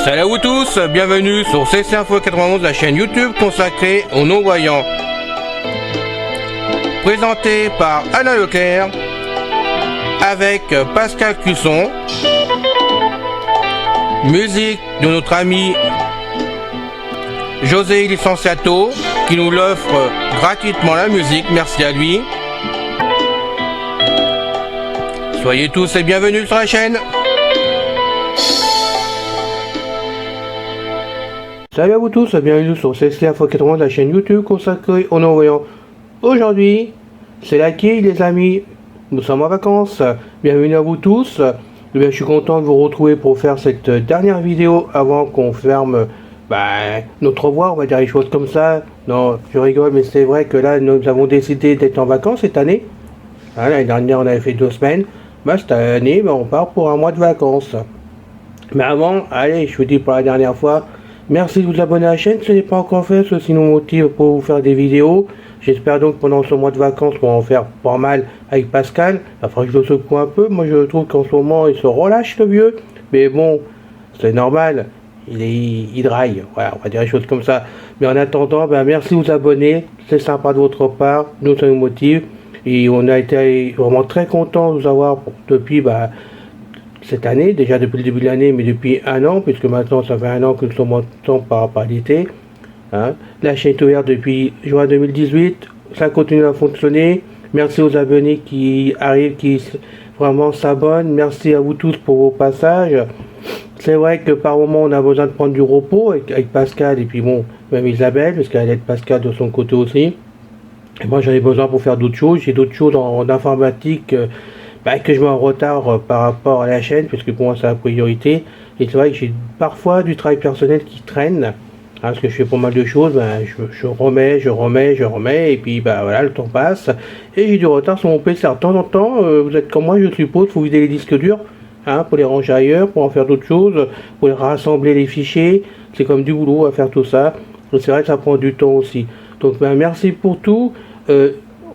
Salut à vous tous, bienvenue sur CC Info 91, la chaîne YouTube consacrée aux non-voyants. Présenté par Alain Leclerc, avec Pascal Cusson. Musique de notre ami José Licenciato, qui nous l'offre gratuitement la musique, merci à lui. Soyez tous et bienvenus sur la chaîne. Salut à vous tous, bienvenue sur CC Info 91, la chaîne YouTube consacrée aux non-voyants. Aujourd'hui, c'est la quille les amis, nous sommes en vacances, bienvenue à vous tous. Je suis content de vous retrouver pour faire cette dernière vidéo avant qu'on ferme notre voie, on va dire les choses comme ça. Non, je rigole, mais c'est vrai que là, nous avons décidé d'être en vacances cette année. L'année dernière, on avait fait 2 semaines. Cette année, on part pour un mois de vacances. Mais avant, allez, je vous dis pour la dernière fois, merci de vous abonner à la chaîne, ce n'est pas encore fait, ceci nous motive pour vous faire des vidéos. J'espère donc pendant ce mois de vacances, on va en faire pas mal avec Pascal. Il faudra que je le secoue un peu, moi je trouve qu'en ce moment il se relâche le vieux. Mais bon, c'est normal, il draille, voilà, on va dire les choses comme ça. Mais en attendant, merci de vous abonner, c'est sympa de votre part, nous ça nous motive. Et on a été vraiment très contents de vous avoir depuis cette année, déjà depuis le début de l'année, mais depuis 1 an, puisque maintenant ça fait 1 an que nous sommes en temps par l'été. La chaîne est ouverte depuis juin 2018, ça continue à fonctionner. Merci aux abonnés qui arrivent, qui vraiment s'abonnent. Merci à vous tous pour vos passages. C'est vrai que par moment on a besoin de prendre du repos avec Pascal et puis bon, même Isabelle, parce qu'elle aide Pascal de son côté aussi. Et moi j'en ai besoin pour faire d'autres choses. J'ai d'autres choses en informatique que je mets en retard par rapport à la chaîne, parce que pour moi c'est la priorité. Et c'est vrai que j'ai parfois du travail personnel qui traîne, parce que je fais pas mal de choses, je remets, et puis voilà, le temps passe, et j'ai du retard sur mon PC. De temps en temps, vous êtes comme moi je suppose, il faut vider les disques durs, pour les ranger ailleurs, pour en faire d'autres choses, pour les rassembler les fichiers, c'est comme du boulot à faire tout ça, et c'est vrai que ça prend du temps aussi. Donc merci pour tout.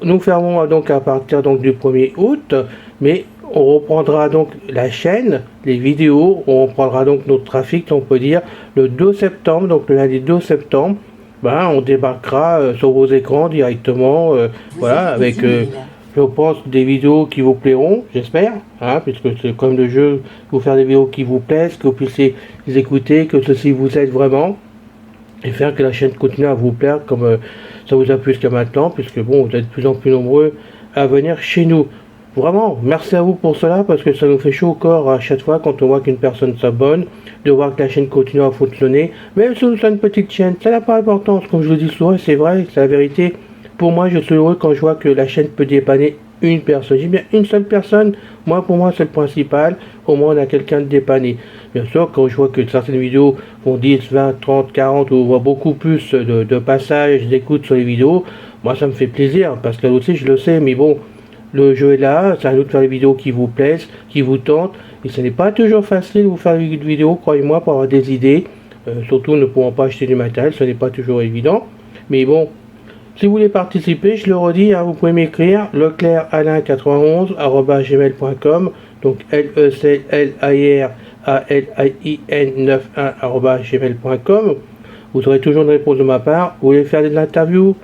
Nous fermons donc à partir donc du 1er août, mais on reprendra donc la chaîne, les vidéos, on reprendra donc notre trafic, on peut dire, le 2 septembre, donc le lundi 2 septembre, on débarquera sur vos écrans directement, voilà, avec, je pense, des vidéos qui vous plairont, j'espère, puisque c'est comme le jeu, vous faire des vidéos qui vous plaisent, que vous puissiez les écouter, que ceci vous aide vraiment, et faire que la chaîne continue à vous plaire comme ça vous a plu jusqu'à maintenant, puisque bon, vous êtes de plus en plus nombreux à venir chez nous. Vraiment, merci à vous pour cela, parce que ça nous fait chaud au corps à chaque fois quand on voit qu'une personne s'abonne, de voir que la chaîne continue à fonctionner. Même si c'est une petite chaîne, ça n'a pas d'importance, comme je le dis souvent, c'est vrai, c'est la vérité. Pour moi, je suis heureux quand je vois que la chaîne peut dépanner une personne. J'ai bien une seule personne, pour moi c'est le principal, au moins on a quelqu'un de dépanner. Bien sûr, quand je vois que certaines vidéos font 10, 20, 30, 40, ou on voit beaucoup plus de passages, d'écoute sur les vidéos, moi ça me fait plaisir, parce que aussi je le sais, mais bon, le jeu est là, c'est à nous de faire les vidéos qui vous plaisent, qui vous tentent, et ce n'est pas toujours facile de vous faire une vidéo, croyez-moi, pour avoir des idées, surtout ne pouvant pas acheter du matériel, ce n'est pas toujours évident, mais bon, si vous voulez participer, je le redis, vous pouvez m'écrire leclerc-alain91@gmail.com, donc leclerc-alain91@gmail.com. Vous aurez toujours une réponse de ma part. Vous voulez faire des interviews,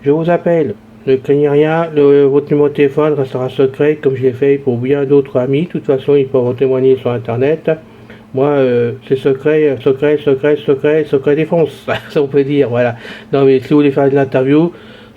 je vous appelle. Ne craignez rien, votre numéro de téléphone restera secret, comme je l'ai fait pour bien d'autres amis. De toute façon, ils peuvent en témoigner sur internet. Moi, c'est secret défense, ça on peut dire, voilà. Non mais si vous voulez faire de l'interview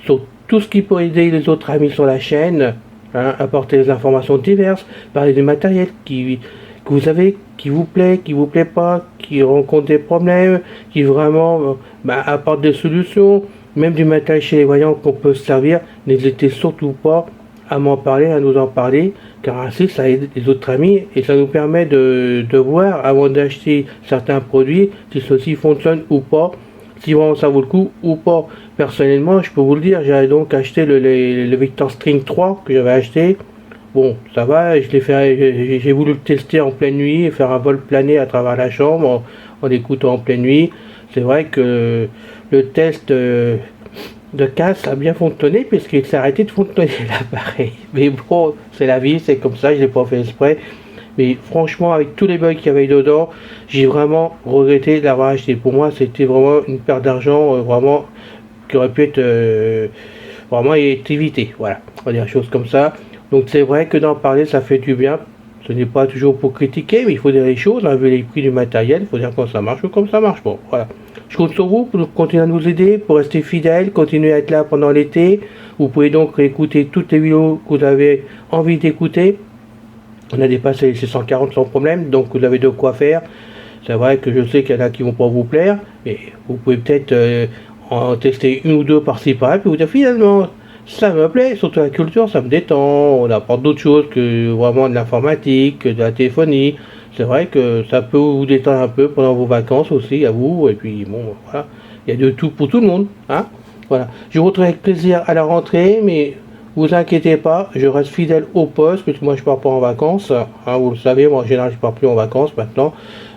sur tout ce qui peut aider les autres amis sur la chaîne, apporter des informations diverses, parler du matériel que vous avez, qui vous plaît pas, qui rencontre des problèmes, qui vraiment apporte des solutions, même du matériel chez les voyants qu'on peut se servir, n'hésitez surtout pas à m'en parler, à nous en parler, car ainsi ça aide les autres amis et ça nous permet de voir avant d'acheter certains produits si ceux-ci fonctionnent ou pas, si vraiment ça vaut le coup ou pas. Personnellement, je peux vous le dire, j'avais donc acheté le Victor String 3 que j'avais acheté. Bon, ça va, j'ai voulu le tester en pleine nuit et faire un vol plané à travers la chambre en écoutant en pleine nuit. C'est vrai que le test de casse a bien fonctionné puisqu'il s'est arrêté de fonctionner l'appareil. Mais bon, c'est la vie, c'est comme ça, je l'ai pas fait exprès. Mais franchement, avec tous les bugs qu'il y avait dedans, j'ai vraiment regretté de l'avoir acheté. Pour moi, c'était vraiment une perte d'argent, vraiment, qui aurait pu être vraiment être évité. Voilà, on va dire des choses comme ça. Donc c'est vrai que d'en parler, ça fait du bien. Ce n'est pas toujours pour critiquer, mais il faut dire les choses, vu les prix du matériel, il faut dire quand ça marche ou comme ça marche. Bon, voilà. Je compte sur vous pour continuer à nous aider, pour rester fidèles, continuer à être là pendant l'été. Vous pouvez donc réécouter toutes les vidéos que vous avez envie d'écouter. On a dépassé les 640 sans problème, donc vous avez de quoi faire. C'est vrai que je sais qu'il y en a qui vont pas vous plaire, mais vous pouvez peut-être en tester une ou deux par-ci par-là, puis vous dire finalement, ça me plaît, surtout la culture, ça me détend, on apporte d'autres choses que vraiment de l'informatique, de la téléphonie. C'est vrai que ça peut vous détendre un peu pendant vos vacances aussi, à vous, et puis bon, voilà, il y a de tout pour tout le monde, hein. Voilà, je vous retrouve avec plaisir à la rentrée, mais vous inquiétez pas, je reste fidèle au poste, parce que moi je pars pas en vacances, hein, vous le savez, moi en général je pars plus en vacances maintenant,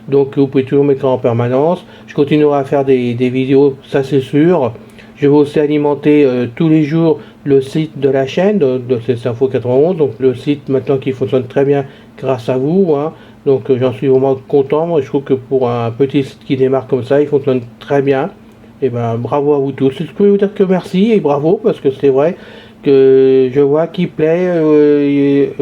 donc vous pouvez toujours m'écrire en permanence. Je continuerai à faire des vidéos, ça c'est sûr. Je vais aussi alimenter tous les jours le site de la chaîne de CES Info 91, donc le site maintenant qui fonctionne très bien grâce à vous, hein. Donc j'en suis vraiment content. Moi je trouve que pour un petit site qui démarre comme ça, il fonctionne très bien. Et ben bravo à vous tous. Je peux vous dire que merci et bravo parce que c'est vrai que je vois qu'il plaît.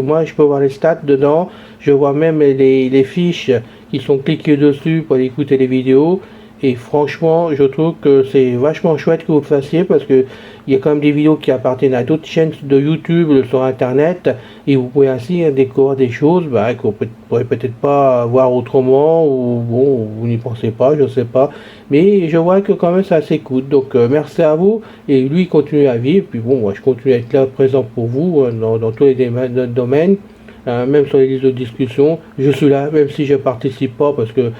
Moi je peux voir les stats dedans. Je vois même les fiches qui sont cliquées dessus pour écouter les vidéos. Et franchement, je trouve que c'est vachement chouette que vous le fassiez parce que il y a quand même des vidéos qui appartiennent à d'autres chaînes de YouTube sur Internet et vous pouvez ainsi découvrir des choses que vous ne pourrez peut-être pas voir autrement ou bon, vous n'y pensez pas, je sais pas. Mais je vois que quand même ça s'écoute. Donc merci à vous et lui continue à vivre. Puis bon, moi je continue à être là présent pour vous dans tous les domaines. Même sur les listes de discussion, je suis là, même si je participe pas parce que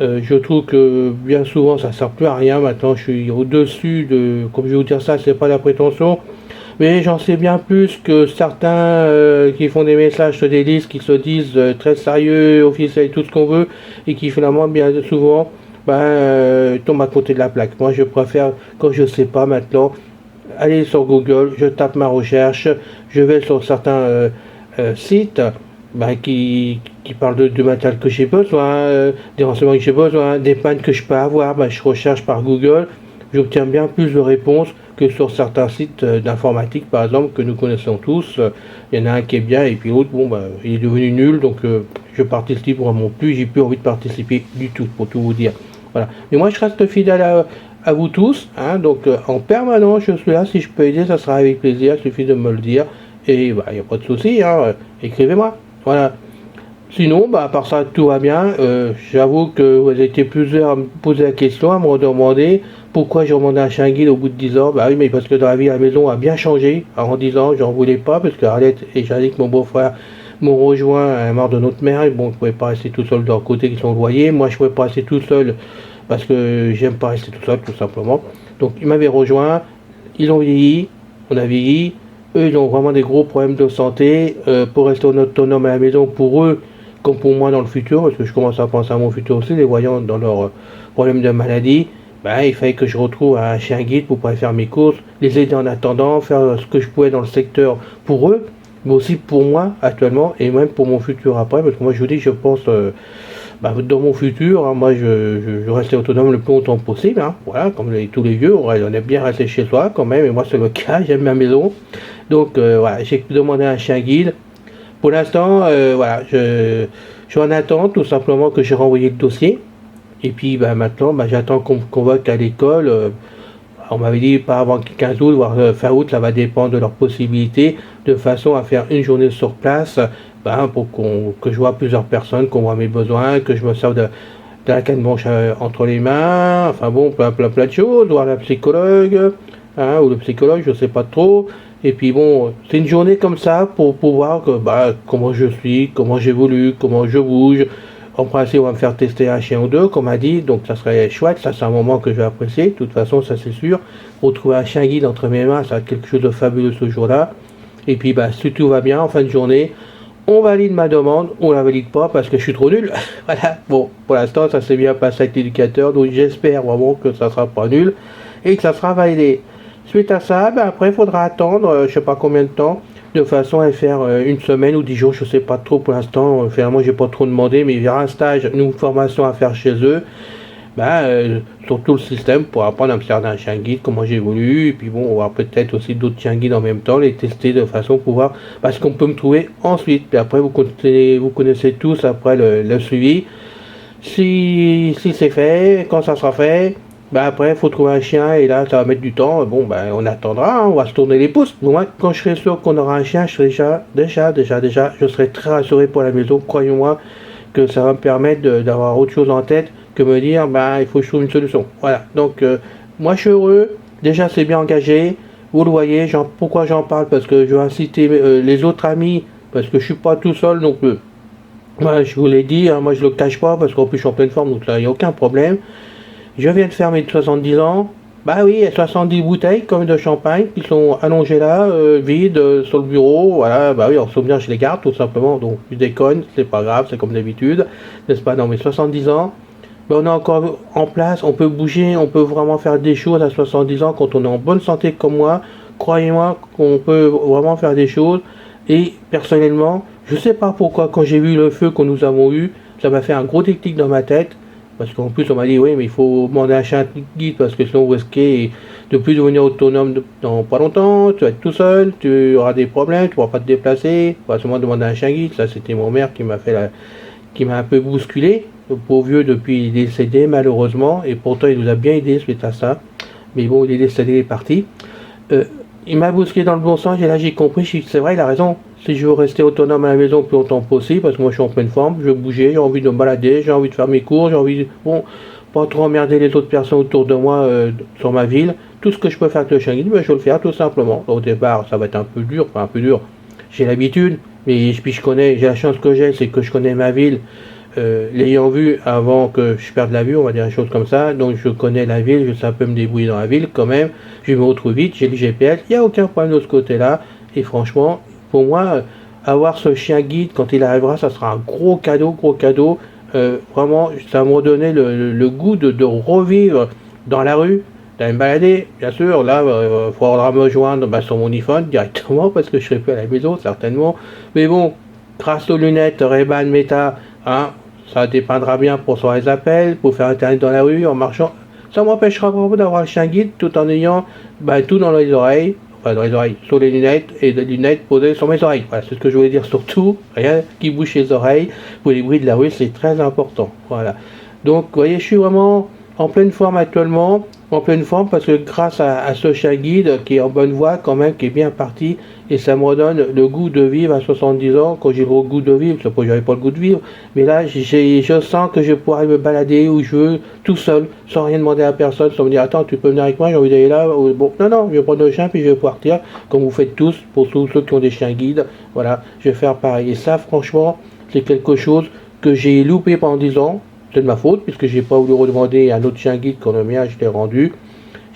je trouve que bien souvent ça sert plus à rien. Maintenant je suis au-dessus de, comme je vais vous dire ça, c'est pas la prétention, mais j'en sais bien plus que certains qui font des messages sur des listes qui se disent très sérieux, officiels, tout ce qu'on veut, et qui finalement bien souvent tombent à côté de la plaque. Moi je préfère, quand je sais pas maintenant, aller sur Google, je tape ma recherche, je vais sur certains sites qui parlent de matériel que j'ai besoin, des renseignements que j'ai besoin, des pannes que je peux avoir, je recherche par Google, j'obtiens bien plus de réponses que sur certains sites d'informatique par exemple que nous connaissons tous. Il y en a un qui est bien et puis l'autre, il est devenu nul, donc je participe vraiment plus, j'ai plus envie de participer du tout, pour tout vous dire. Voilà. Mais moi je reste fidèle à vous tous, hein, donc en permanence je suis là, si je peux aider, ça sera avec plaisir, il suffit de me le dire. Et il n'y a pas de souci, hein, écrivez-moi. Voilà. Sinon, à part ça, tout va bien. J'avoue que vous avez été plusieurs à me poser la question, à me demander pourquoi j'ai demandé un chien guide au bout de 10 ans. Bah oui, mais parce que dans la vie, la maison a bien changé. En 10 ans, j'en voulais pas, parce que Arlette et Jannick, mon beau-frère, m'ont rejoint à la mort de notre mère. Et bon, je ne pouvais pas rester tout seul de leur côté qui sont loyers. Moi, je ne pouvais pas rester tout seul parce que j'aime pas rester tout seul, tout simplement. Donc, ils m'avaient rejoint. Ils ont vieilli. On a vieilli. Eux, ils ont vraiment des gros problèmes de santé. Pour rester autonome à la maison, pour eux, comme pour moi dans le futur, parce que je commence à penser à mon futur aussi, les voyant dans leurs problèmes de maladie, il fallait que je retrouve un chien guide pour pouvoir faire mes courses, les aider en attendant, faire ce que je pouvais dans le secteur pour eux, mais aussi pour moi actuellement, et même pour mon futur après, parce que moi je vous dis, je pense, dans mon futur, hein, moi je rester autonome le plus longtemps possible, hein, voilà, comme tous les vieux, on aime bien rester chez soi quand même, et moi c'est le cas, j'aime ma maison, donc voilà, j'ai demandé un chien guide. Pour l'instant, je suis en attente, tout simplement que j'ai renvoyé le dossier. Et puis maintenant, j'attends qu'on me convoque à l'école. On m'avait dit pas avant 15 août, voire fin août, ça va dépendre de leurs possibilités, de façon à faire une journée sur place, pour que je vois plusieurs personnes, qu'on voit mes besoins, que je me serve de la canne blanche entre les mains, enfin bon, plein de choses, voir la psychologue, hein, ou le psychologue, je sais pas trop. Et puis bon, c'est une journée comme ça pour voir que, comment je suis, comment j'évolue, comment je bouge. En principe, on va me faire tester un chien ou deux, comme a dit, donc ça serait chouette, ça c'est un moment que je vais apprécier, de toute façon, ça c'est sûr. Retrouver un chien guide entre mes mains, ça va être quelque chose de fabuleux ce jour-là. Et puis, si tout va bien, en fin de journée, on valide ma demande, on la valide pas parce que je suis trop nul. Voilà, bon, pour l'instant, ça s'est bien passé avec l'éducateur, donc j'espère vraiment que ça sera pas nul, et que ça sera validé. Suite à ça, après il faudra attendre, je sais pas combien de temps, de façon à faire une semaine ou 10 jours, je sais pas trop pour l'instant, finalement j'ai pas trop demandé, mais il y aura un stage, une formation à faire chez eux, sur tout le système pour apprendre à me servir d'un chien guide, comment j'évolue, et puis bon, on va peut-être aussi d'autres chiens guides en même temps, les tester de façon pour voir ce qu'on peut me trouver ensuite. Puis après, vous connaissez tous après le suivi. Si c'est fait, quand ça sera fait, après, il faut trouver un chien et là, ça va mettre du temps. Bon, on attendra, hein, on va se tourner les pouces. Moi, quand je serai sûr qu'on aura un chien, je serai déjà, je serai très rassuré pour la maison. Croyez-moi que ça va me permettre d'avoir autre chose en tête que me dire, il faut que je trouve une solution. Voilà. Donc, moi, je suis heureux. Déjà, c'est bien engagé. Vous le voyez. Pourquoi j'en parle? Parce que je veux inciter les autres amis, parce que je suis pas tout seul non plus. Moi, je vous l'ai dit, hein, moi je le cache pas parce qu'en plus je suis en pleine forme, donc là il n'y a aucun problème. Je viens de faire mes 70 ans. Bah oui, il y a 70 bouteilles comme de champagne qui sont allongées là, vides, sur le bureau. Voilà, bah oui, en souvenir je les garde tout simplement. Donc je déconne, c'est pas grave, c'est comme d'habitude, n'est-ce pas? Dans mes 70 ans, on est encore en place, on peut bouger, on peut vraiment faire des choses à 70 ans quand on est en bonne santé comme moi. Croyez-moi qu'on peut vraiment faire des choses. Et personnellement, je sais pas pourquoi, quand j'ai vu le feu que nous avons eu, ça m'a fait un gros déclic dans ma tête. Parce qu'en plus, on m'a dit, oui, mais il faut demander un chien guide parce que sinon vous risquez de plus devenir autonome dans pas longtemps. Tu vas être tout seul, tu auras des problèmes, tu ne pourras pas te déplacer. Il faut seulement demander un chien guide. Ça, c'était mon mère qui qui m'a un peu bousculé. Le pauvre vieux, depuis, il est décédé, malheureusement. Et pourtant, il nous a bien aidé suite à ça. Mais bon, il est décédé, il est parti. Il m'a bousculé dans le bon sens, et là j'ai compris, c'est vrai, il a raison. Si je veux rester autonome à la maison le plus longtemps possible, parce que moi je suis en pleine forme, je veux bouger, j'ai envie de me balader, j'ai envie de faire mes cours, j'ai envie de, pas trop emmerder les autres personnes autour de moi sur ma ville. Tout ce que je peux faire avec le chien guide, je vais le faire tout simplement. Au départ, ça va être un peu dur, j'ai l'habitude, mais puis j'ai la chance que c'est que je connais ma ville. L'ayant vu avant que je perde la vue, on va dire des choses comme ça, donc je connais la ville, je sais un peu me débrouiller dans la ville quand même, je me retrouve vite, j'ai le GPS, il n'y a aucun problème de ce côté-là, et franchement, pour moi, avoir ce chien guide quand il arrivera, ça sera un gros cadeau, vraiment, ça m'a donné le goût de revivre dans la rue, d'aller me balader, bien sûr, là, il faudra me joindre sur mon iPhone directement, parce que je serai plus à la maison, certainement, mais bon, grâce aux lunettes Ray-Ban Meta, hein, ça dépendra bien pour faire les appels, pour faire internet dans la rue, en marchant. Ça m'empêchera vraiment d'avoir le chien guide tout en ayant tout dans les oreilles, sur les lunettes et des lunettes posées sur mes oreilles. Voilà, c'est ce que je voulais dire surtout. Rien qui bouge les oreilles pour les bruits de la rue, c'est très important. Voilà. Donc, vous voyez, je suis vraiment en pleine forme actuellement, parce que grâce à ce chien guide qui est en bonne voie quand même, qui est bien parti, et ça me redonne le goût de vivre à 70 ans, quand j'ai le goût de vivre, c'est pas que j'avais pas le goût de vivre, mais là je sens que je pourrais me balader où je veux, tout seul, sans rien demander à personne, sans me dire attends tu peux venir avec moi, j'ai envie d'aller là, bon non, je vais prendre le chien puis je vais partir, comme vous faites tous, pour tous ceux qui ont des chiens guides, voilà, je vais faire pareil, et ça franchement, c'est quelque chose que j'ai loupé pendant 10 ans, c'est de ma faute, puisque j'ai pas voulu redemander un autre chien guide quand le mien je l'ai rendu.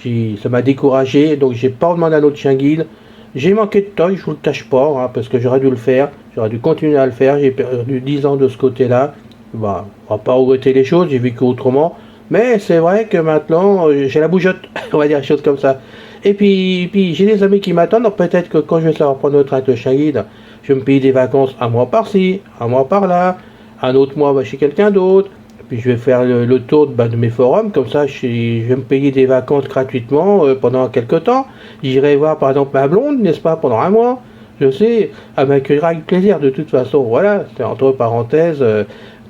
Ça m'a découragé, donc j'ai pas demandé un autre chien guide. J'ai manqué de temps, je vous le cache pas, hein, parce que j'aurais dû le faire, j'aurais dû continuer à le faire, j'ai perdu 10 ans de ce côté-là. On va pas regretter les choses, j'ai vécu autrement. Mais c'est vrai que maintenant, j'ai la bougeotte, on va dire des choses comme ça. Et puis j'ai des amis qui m'attendent, donc peut-être que quand je vais savoir prendre notre avec le chien guide, je vais me payer des vacances un mois par-ci, un mois par-là, un autre mois chez quelqu'un d'autre. Puis je vais faire le tour de mes forums, comme ça je vais me payer des vacances gratuitement pendant quelques temps. J'irai voir par exemple ma blonde, n'est-ce pas, pendant un mois. Je sais, elle m'accueillera avec plaisir de toute façon. Voilà, c'est entre parenthèses.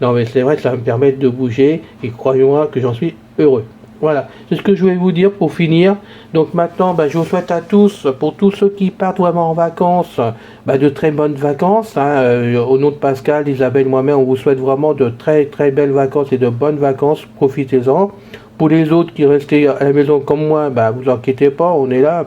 Non mais c'est vrai que ça va me permettre de bouger et croyez-moi que j'en suis heureux. Voilà, c'est ce que je voulais vous dire pour finir. Donc maintenant, je vous souhaite à tous, pour tous ceux qui partent vraiment en vacances, de très bonnes vacances. Hein. Au nom de Pascal, Isabelle, moi-même, on vous souhaite vraiment de très très belles vacances et de bonnes vacances. Profitez-en. Pour les autres qui restent à la maison comme moi, vous inquiétez pas, on est là.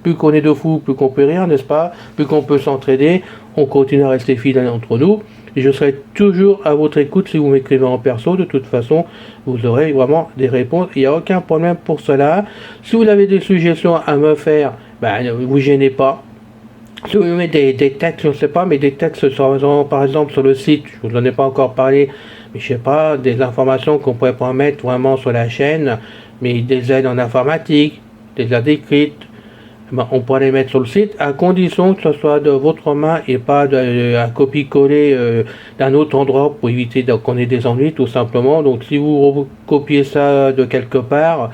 Plus qu'on est de fous, plus qu'on peut rire, n'est-ce pas? Plus qu'on peut s'entraider, on continue à rester fidèles entre nous. Et je serai toujours à votre écoute si vous m'écrivez en perso. De toute façon, vous aurez vraiment des réponses. Il n'y a aucun problème pour cela. Si vous avez des suggestions à me faire, ne vous gênez pas. Si vous mettez des textes, je ne sais pas, mais des textes par exemple sur le site, je ne vous en ai pas encore parlé, mais je sais pas, des informations qu'on pourrait pas mettre vraiment sur la chaîne, mais des aides en informatique, des aides écrites, ben, on pourra les mettre sur le site à condition que ce soit de votre main et pas un copier-coller d'un autre endroit pour éviter qu'on ait des ennuis tout simplement. Donc si vous copiez ça de quelque part,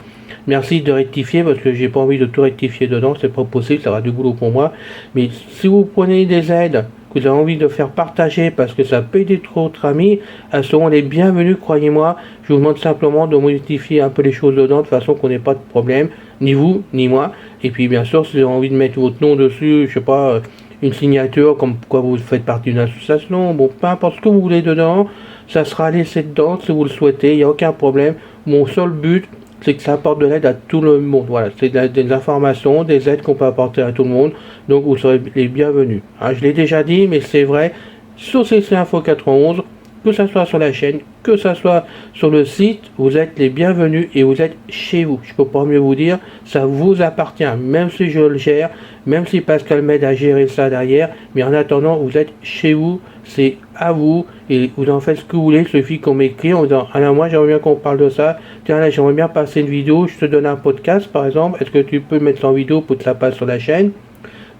merci de rectifier parce que j'ai pas envie de tout rectifier dedans, c'est pas possible, ça aura du boulot pour moi. Mais si vous prenez des aides que vous avez envie de faire partager parce que ça peut aider d'autres amis, elles seront les bienvenues, croyez-moi. Je vous demande simplement de modifier un peu les choses dedans de façon qu'on n'ait pas de problème, ni vous, ni moi. Et puis bien sûr, si vous avez envie de mettre votre nom dessus, je sais pas, une signature comme quoi vous faites partie d'une association, bon, peu importe ce que vous voulez dedans, ça sera laissé dedans si vous le souhaitez, il n'y a aucun problème. Mon seul but, c'est que ça apporte de l'aide à tout le monde. Voilà, c'est des informations, des aides qu'on peut apporter à tout le monde. Donc vous serez les bienvenus. Hein, je l'ai déjà dit, mais c'est vrai, sur CC Info 91, que ce soit sur la chaîne, que ce soit sur le site, vous êtes les bienvenus et vous êtes chez vous. Je peux pas mieux vous dire, ça vous appartient, même si je le gère, même si Pascal m'aide à gérer ça derrière, mais en attendant, vous êtes chez vous, c'est à vous, et vous en faites ce que vous voulez, il suffit qu'on m'écrit en disant, alors moi j'aimerais bien qu'on parle de ça, tiens là j'aimerais bien passer une vidéo, je te donne un podcast par exemple, est-ce que tu peux mettre ça en vidéo pour que ça passe sur la chaîne?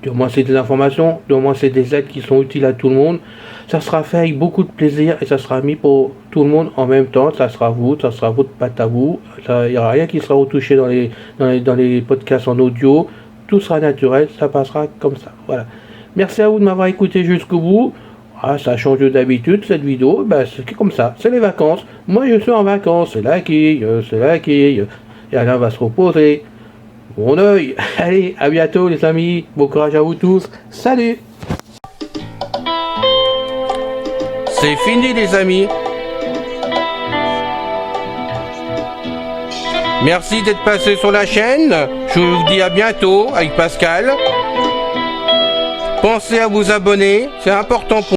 Du moins c'est des informations, du moins c'est des aides qui sont utiles à tout le monde. Ça sera fait avec beaucoup de plaisir et ça sera mis pour tout le monde en même temps. Ça sera vous, ça sera votre patte à vous. Il n'y aura rien qui sera retouché dans les podcasts en audio. Tout sera naturel, ça passera comme ça. Voilà. Merci à vous de m'avoir écouté jusqu'au bout. Ah, ça change d'habitude cette vidéo, ben, c'est comme ça, c'est les vacances. Moi je suis en vacances, c'est la quille. Et Alain va se reposer. Bon oeil. Allez, à bientôt les amis. Bon courage à vous tous. Salut. C'est fini les amis. Merci d'être passé sur la chaîne. Je vous dis à bientôt avec Pascal. Pensez à vous abonner, c'est important pour